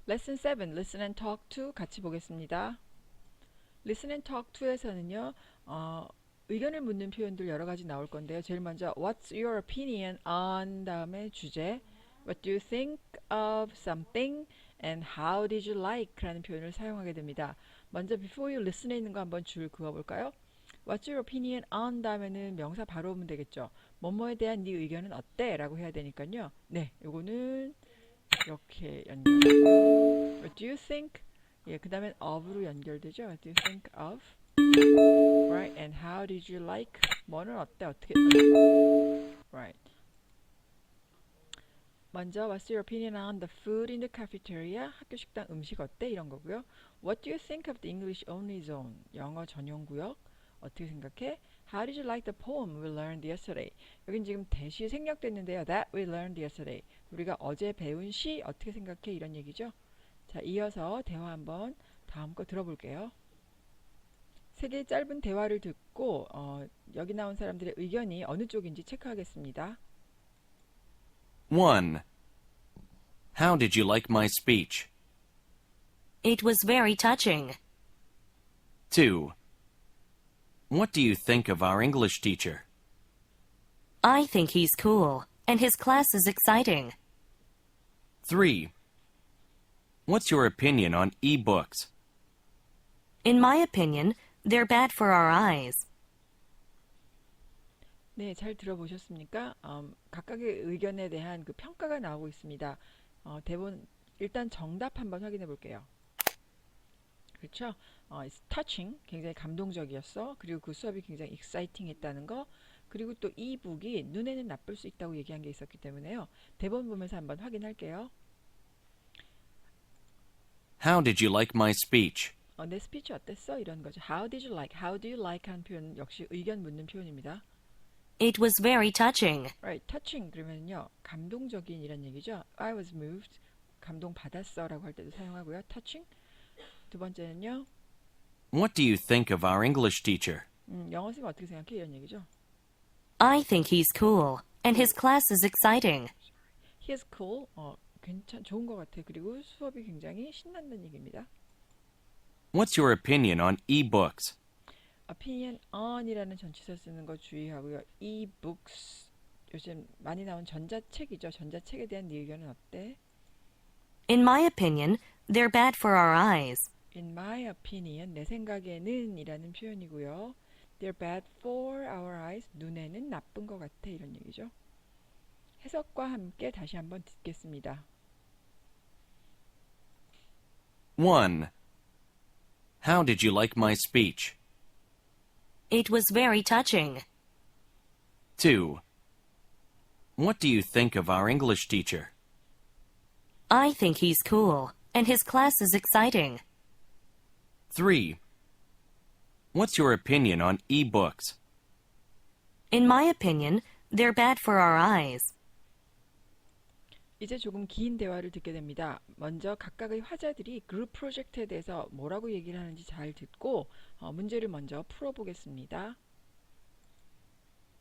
Lesson 7, Listen and Talk to 같이 보겠습니다. Listen and Talk to에서는요, 의견을 묻는 표현들 여러 가지 나올 건데요. 제일 먼저 What's your opinion on 다음에 주제 What do you think of something and how did you like 라는 표현을 사용하게 됩니다. 먼저 before you listen에 있는 거 한번 줄 그어볼까요? What's your opinion on 다음에는 명사 바로 오면 되겠죠. 뭐뭐에 대한 네 의견은 어때? 라고 해야 되니까요. 네, 요거는 이렇게 연결하고요. What do you think? 예, 그 다음엔 of로 연결되죠. What do you think of? Right, and how did you like? 뭐는 어때? 어떻게? Right. 먼저 What's your opinion on the food in the cafeteria? 학교 식당 음식 어때? 이런 거고요. What do you think of the English only zone? 영어 전용 구역 어떻게 생각해? How did you like the poem we learned yesterday? 여긴 지금 대시 생략됐는데요. That we learned yesterday. 우리가 어제 배운 시 어떻게 생각해? 이런 얘기죠. 자, 이어서 대화 한번 다음 거 들어볼게요. 세 개의 짧은 대화를 듣고 여기 나온 사람들의 의견이 어느 쪽인지 체크하겠습니다. 1. How did you like my speech? It was very touching. 2. What do you think of our English teacher? I think he's cool, and his class is exciting. 3. What's your opinion on e-books? In my opinion, they're bad for our eyes. 네, 잘 들어보셨습니까? 각각의 의견에 대한 그 평가가 나오고 있습니다. 대본 일단 정답 한번 확인해 볼게요. 그렇죠? It's touching, 굉장히 감동적이었어. 그리고 그 수업이 굉장히 exciting 했다는 거. 그리고 또 이 북이 눈에는 나쁠 수 있다고 얘기한 게 있었기 때문에요. 대본 보면서 한번 확인할게요. How did you like my speech? 내 스피치 어땠어? 이런 거죠. How did you like? How do you like? 하는 표현 역시 의견 묻는 표현입니다. It was very touching. Right, touching 그러면요 감동적인 이란 얘기죠. I was moved, 감동 받았어라고 할 때도 사용하고요. touching. 두 번째는요. What do you think of our English teacher? 영어 쓰면 어떻게 생각해? 이런 얘기죠. I think he's cool, and his class is exciting. He is cool. 좋은 것 같아. 그리고 수업이 굉장히 신난다는 얘기입니다. What's your opinion on e-books? opinion on이라는 전치사 쓰는 거 주의하고요. e-books 요즘 많이 나온 전자책이죠. 전자책에 대한 네 의견은 어때? In my opinion, they're bad for our eyes. In my opinion, 내 생각에는 이라는 표현이고요. They're bad for our eyes. 눈에는 나쁜 것 같아. 이런 얘기죠. 해석과 함께 다시 한번 듣겠습니다. 1. How did you like my speech? It was very touching. 2. What do you think of our English teacher? I think he's cool, and his class is exciting. 3. What's your opinion on e-books? In my opinion, they're bad for our eyes. 이제 조금 긴 대화를 듣게 됩니다. 먼저 각각의 화자들이 그룹 프로젝트에 대해서 뭐라고 얘기를 하는지 잘 듣고 문제를 먼저 풀어보겠습니다.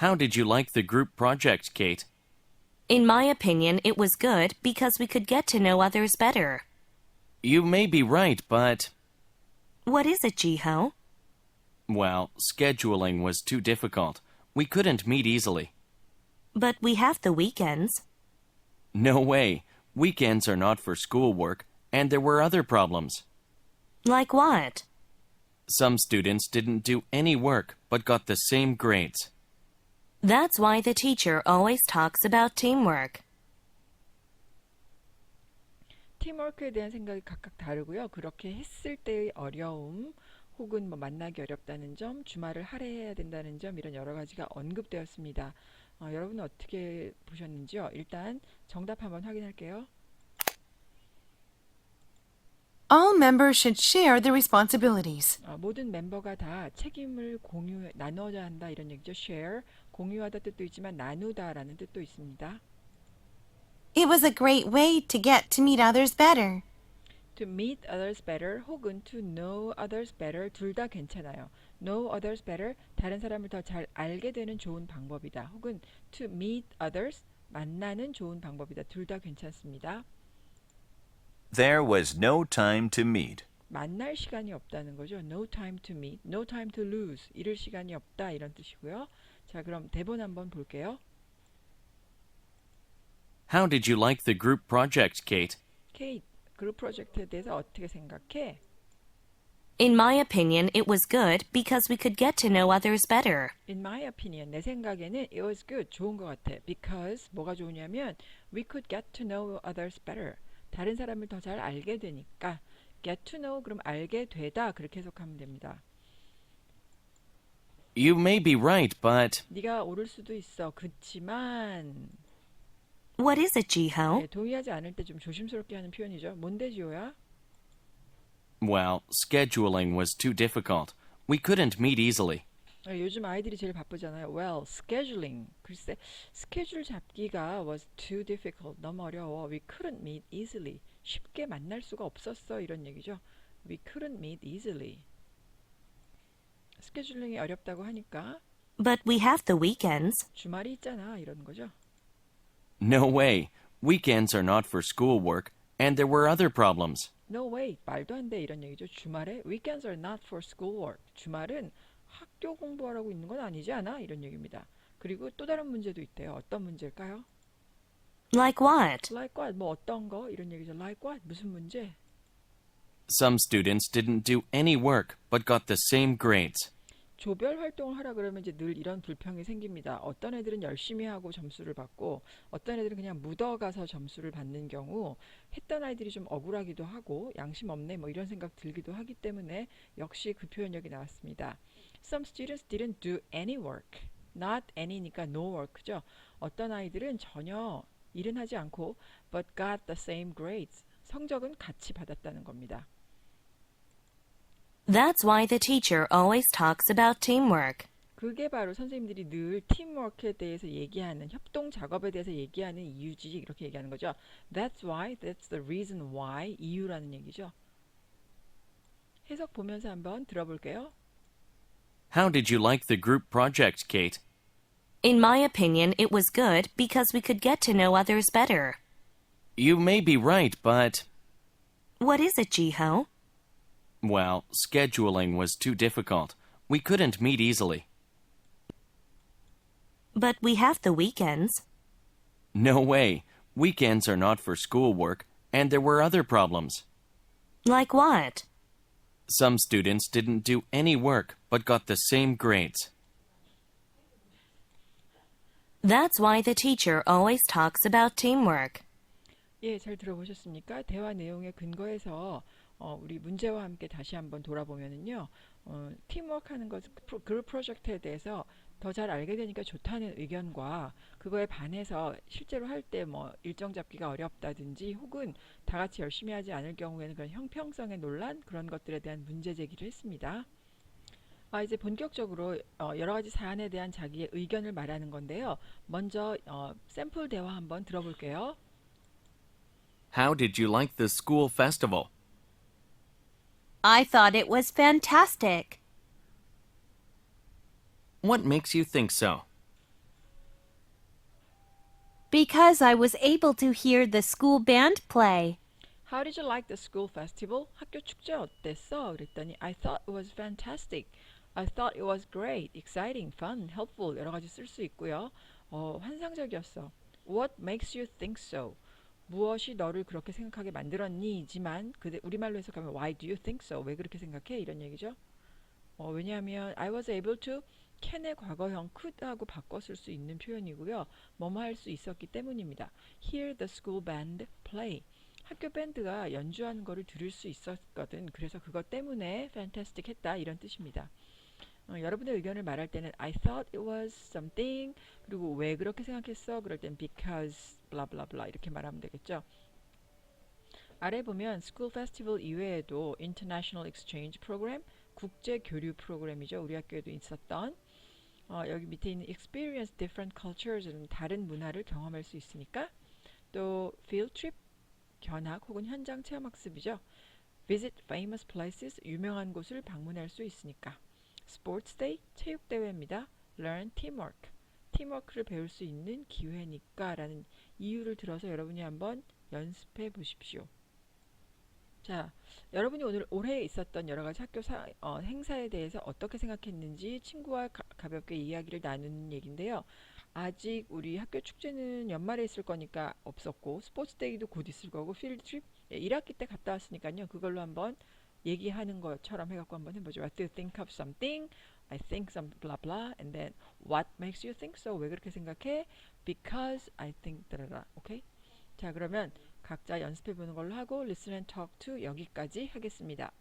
How did you like the group project, Kate? In my opinion, it was good because we could get to know others better. You may be right, but... What is it, Jiho? Well, scheduling was too difficult. We couldn't meet easily. But we have the weekends. No way. Weekends are not for schoolwork, and there were other problems. Like what? Some students didn't do any work, but got the same grades. That's why the teacher always talks about teamwork. 팀워크에 대한 생각이 각각 다르고요. 그렇게 했을 때의 어려움 혹은 뭐 만나기 어렵다는 점, 주말을 할애해야 된다는 점 이런 여러 가지가 언급되었습니다. 여러분은 어떻게 보셨는지요? 일단 정답 한번 확인할게요. All members should share the responsibilities. 모든 멤버가 다 책임을 나눠야 한다 이런 얘기죠. share, 공유하다 뜻도 있지만 나누다라는 뜻도 있습니다. It was a great way to get to meet others better. to meet others better 혹은 to know others better 둘 다 괜찮아요. know others better 다른 사람을 더 잘 알게 되는 좋은 방법이다. 혹은 to meet others 만나는 좋은 방법이다. 둘 다 괜찮습니다. There was no time to meet. 만날 시간이 없다는 거죠. No time to meet, no time to lose. 잃을 시간이 없다 이런 뜻이고요. 자, 그럼 대본 한번 볼게요. How did you like the group project, Kate? 케이트, 그룹 프로젝트에 대해서 어떻게 생각해? In my opinion, it was good because we could get to know others better. In my opinion, 내 생각에는 it was good, 좋은 것 같아. Because 뭐가 좋으냐면 we could get to know others better. 다른 사람을 더 잘 알게 되니까 get to know 그럼 알게 되다 그렇게 해석하면 됩니다. You may be right, but 네가 옳을 수도 있어. 그치만 What is it, Jiho? 네, 동의하지 않을 때 좀 조심스럽게 하는 표현이죠. 뭔데 지호야? well, scheduling was too difficult. We couldn't meet easily. 요즘 아이들이 제일 바쁘잖아요. Well, scheduling. 글쎄, 스케줄 잡기가 was too difficult. 너무 어려워. We couldn't meet easily. 쉽게 만날 수가 없었어. 이런 얘기죠. We couldn't meet easily. 스케줄링이 어렵다고 하니까 But we have the weekends. 주말이 있잖아. 이런 거죠. No way. Weekends are not for schoolwork, and there were other problems. No way. 말도 안 돼. 이런 얘기죠. 주말에 weekends are not for schoolwork. 주말은 학교 공부하라고 있는 건 아니지 않아? 이런 얘기입니다. 그리고 또 다른 문제도 있대요. 어떤 문제일까요? Like what? Like what? 뭐 어떤 거? 이런 얘기죠. Like what? 무슨 문제? Some students didn't do any work, but got the same grades. 조별 활동을 하라 그러면 이제 늘 이런 불평이 생깁니다. 어떤 애들은 열심히 하고 점수를 받고 어떤 애들은 그냥 묻어가서 점수를 받는 경우 했던 아이들이 좀 억울하기도 하고 양심 없네 뭐 이런 생각 들기도 하기 때문에 역시 그 표현 여기 나왔습니다. Some students didn't do any work. Not any니까 no work죠. 어떤 아이들은 전혀 일은 하지 않고 but got the same grades. 성적은 같이 받았다는 겁니다. That's why the teacher always talks about teamwork. 그게 바로 선생님들이 늘 팀워크에 대해서 얘기하는 협동 작업에 대해서 얘기하는 이유지 이렇게 얘기하는 거죠. That's why, that's the reason why 이유라는 얘기죠. 해석 보면서 한번 들어볼게요. How did you like the group project, Kate? In my opinion, it was good because we could get to know others better. You may be right, but What is it, Jiho? well, scheduling was too difficult. We couldn't meet easily. But we have the weekends. No way. Weekends are not for schoolwork, and there were other problems. Like what? Some students didn't do any work, but got the same grades. That's why the teacher always talks about teamwork. 예, 잘 들어보셨습니까? 대화 내용에 근거해서 우리 문제와 함께 다시 한번 돌아보면은요, 팀워크 하는 것, 그룹 프로젝트에 대해서 더 잘 알게 되니까 좋다는 의견과 그거에 반해서 실제로 할 때 뭐 일정 잡기가 어렵다든지 혹은 다 같이 열심히 하지 않을 경우에는 그런 형평성의 논란 그런 것들에 대한 문제 제기를 했습니다. 이제 본격적으로 여러 가지 사안에 대한 자기의 의견을 말하는 건데요. 먼저 샘플 대화 한번 들어볼게요. How did you like the school festival? I thought it was fantastic. What makes you think so? Because I was able to hear the school band play. How did you like the school festival? 학교 축제 어땠어? 그랬더니 I thought it was fantastic. I thought it was great, exciting, fun, helpful 여러 가지 쓸 수 있고요. 환상적이었어. What makes you think so? 무엇이 너를 그렇게 생각하게 만들었니?지만 우리말로 해석하면 Why do you think so? 왜 그렇게 생각해? 이런 얘기죠. 왜냐하면 I was able to can의 과거형 could 하고 바꿔 쓸 수 있는 표현이고요. 뭐뭐 할 수 있었기 때문입니다. Hear the school band play. 학교 밴드가 연주하는 거를 들을 수 있었거든. 그래서 그것 때문에 fantastic 했다 이런 뜻입니다. 여러분의 의견을 말할 때는 I thought it was something 그리고 왜 그렇게 생각했어? 그럴 땐 because blah blah blah 이렇게 말하면 되겠죠. 아래 보면 school festival 이외에도 international exchange program 국제 교류 프로그램이죠. 우리 학교에도 있었던 여기 밑에 있는 experience different cultures는 다른 문화를 경험할 수 있으니까 또 field trip 견학 혹은 현장 체험학습이죠. visit famous places 유명한 곳을 방문할 수 있으니까 스포츠 데이 체육대회입니다. learn teamwork 팀워크를 배울 수 있는 기회니까 라는 이유를 들어서 여러분이 한번 연습해 보십시오. 자, 여러분이 오늘 올해 있었던 여러 가지 학교 행사에 대해서 어떻게 생각했는지 친구와 가볍게 이야기를 나누는 얘기인데요. 아직 우리 학교 축제는 연말에 있을 거니까 없었고, 스포츠데이도 곧 있을 거고, 필드 트립 1학기 때 갔다 왔으니까요. 그걸로 한번 얘기하는 것처럼 해갖고 한번 해보죠. What do you think of something? I think some blah blah. And then what makes you think so? 왜 그렇게 생각해? Because I think 따라라. 오케이? 자, 그러면 각자 연습해 보는 걸로 하고 listen and talk to 여기까지 하겠습니다.